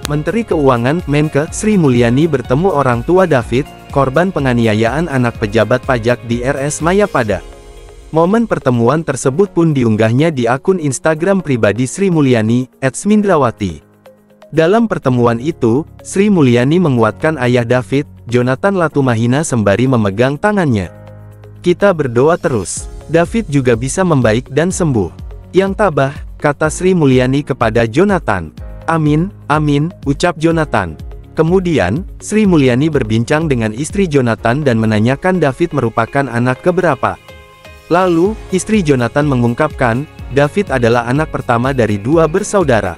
Menteri Keuangan, Menke, Sri Mulyani bertemu orang tua David, korban penganiayaan anak pejabat pajak di RS Mayapada. Momen pertemuan tersebut pun diunggahnya di akun Instagram pribadi Sri Mulyani, @smindrawati. Dalam pertemuan itu, Sri Mulyani menguatkan ayah David, Jonathan Latumahina sembari memegang tangannya. "Kita berdoa terus. David juga bisa membaik dan sembuh. Yang tabah," kata Sri Mulyani kepada Jonathan. "Amin, amin," ucap Jonathan. Kemudian, Sri Mulyani berbincang dengan istri Jonathan dan menanyakan David merupakan anak keberapa. Lalu, istri Jonathan mengungkapkan, David adalah anak pertama dari 2 bersaudara.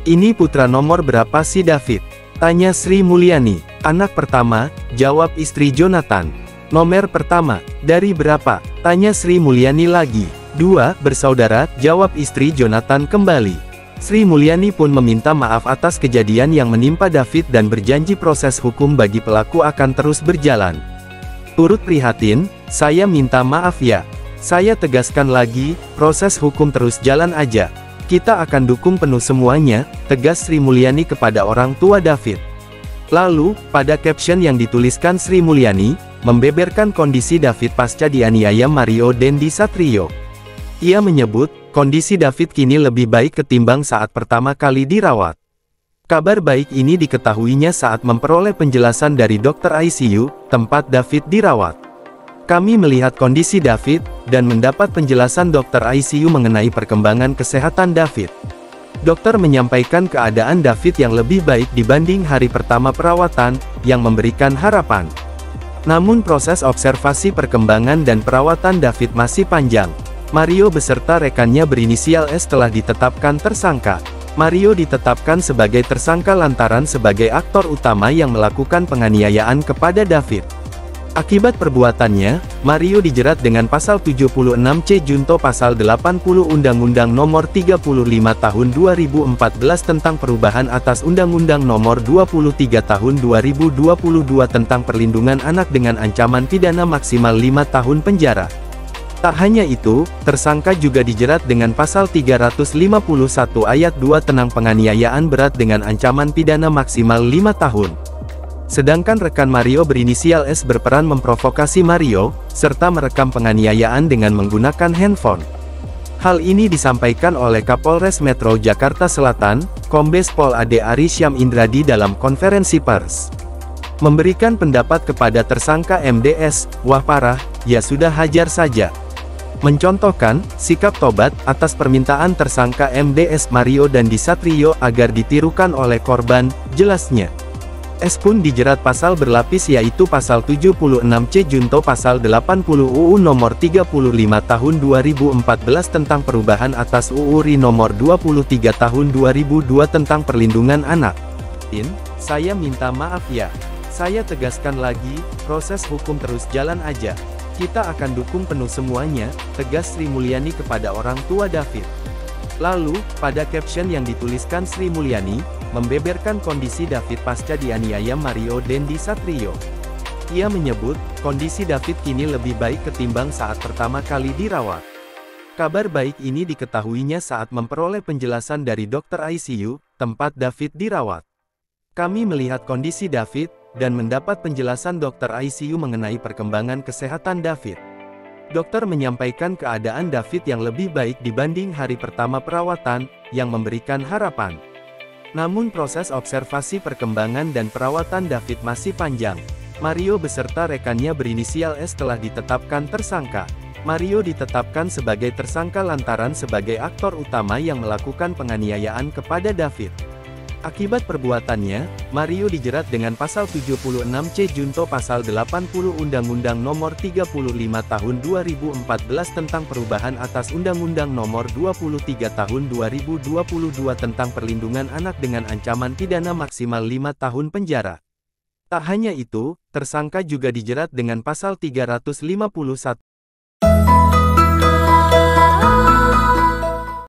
"Ini putra nomor berapa sih David?" tanya Sri Mulyani. "Anak pertama," jawab istri Jonathan. "Nomor pertama, dari berapa?" tanya Sri Mulyani lagi. "2 bersaudara," jawab istri Jonathan kembali. Sri Mulyani pun meminta maaf atas kejadian yang menimpa David dan berjanji proses hukum bagi pelaku akan terus berjalan. "Turut prihatin, saya minta maaf ya. Saya tegaskan lagi, proses hukum terus jalan aja. Kita akan dukung penuh semuanya," tegas Sri Mulyani kepada orang tua David. Lalu, pada caption yang dituliskan Sri Mulyani, membeberkan kondisi David pasca dianiaya Mario Dendi Satrio. Ia menyebut, kondisi David kini lebih baik ketimbang saat pertama kali dirawat. Kabar baik ini diketahuinya saat memperoleh penjelasan dari dokter ICU, tempat David dirawat. "Kami melihat kondisi David, dan mendapat penjelasan dokter ICU mengenai perkembangan kesehatan David. Dokter menyampaikan keadaan David yang lebih baik dibanding hari pertama perawatan, yang memberikan harapan. Namun proses observasi perkembangan dan perawatan David masih panjang. Mario beserta rekannya berinisial S telah ditetapkan tersangka. Mario ditetapkan sebagai tersangka lantaran sebagai aktor utama yang melakukan penganiayaan kepada David. Akibat perbuatannya, Mario dijerat dengan pasal 76C junto pasal 80 Undang-Undang Nomor 35 Tahun 2014 tentang perubahan atas Undang-Undang Nomor 23 Tahun 2022 tentang perlindungan anak dengan ancaman pidana maksimal 5 tahun penjara. Tak hanya itu, tersangka juga dijerat dengan pasal 351 ayat 2 tentang penganiayaan berat dengan ancaman pidana maksimal 5 tahun. Sedangkan rekan Mario berinisial S berperan memprovokasi Mario, serta merekam penganiayaan dengan menggunakan handphone. Hal ini disampaikan oleh Kapolres Metro Jakarta Selatan, Kombes Pol Ade Arysyam Indradi dalam konferensi pers. Memberikan pendapat kepada tersangka MDS, "Wah parah, ya sudah hajar saja." Mencontohkan, sikap tobat, atas permintaan tersangka MDS Mario Dendi Satrio agar ditirukan oleh korban, jelasnya. S pun dijerat pasal berlapis yaitu pasal 76C junto pasal 80 UU Nomor 35 Tahun 2014 tentang perubahan atas UU RI Nomor 23 Tahun 2002 tentang perlindungan anak. "Saya minta maaf ya. Saya tegaskan lagi, proses hukum terus jalan aja. Kita akan dukung penuh semuanya," tegas Sri Mulyani kepada orang tua David. Lalu, pada caption yang dituliskan Sri Mulyani, membeberkan kondisi David pasca dianiaya Mario Dendi Satrio. Ia menyebut, kondisi David kini lebih baik ketimbang saat pertama kali dirawat. Kabar baik ini diketahuinya saat memperoleh penjelasan dari dokter ICU, tempat David dirawat. "Kami melihat kondisi David, dan mendapat penjelasan dokter ICU mengenai perkembangan kesehatan David. Dokter menyampaikan keadaan David yang lebih baik dibanding hari pertama perawatan, yang memberikan harapan. Namun proses observasi perkembangan dan perawatan David masih panjang. Mario beserta rekannya berinisial S telah ditetapkan tersangka. Mario ditetapkan sebagai tersangka lantaran sebagai aktor utama yang melakukan penganiayaan kepada David. Akibat perbuatannya, Mario dijerat dengan pasal 76C junto pasal 80 Undang-Undang Nomor 35 Tahun 2014 tentang perubahan atas Undang-Undang Nomor 23 Tahun 2022 tentang perlindungan anak dengan ancaman pidana maksimal 5 tahun penjara. Tak hanya itu, tersangka juga dijerat dengan pasal 351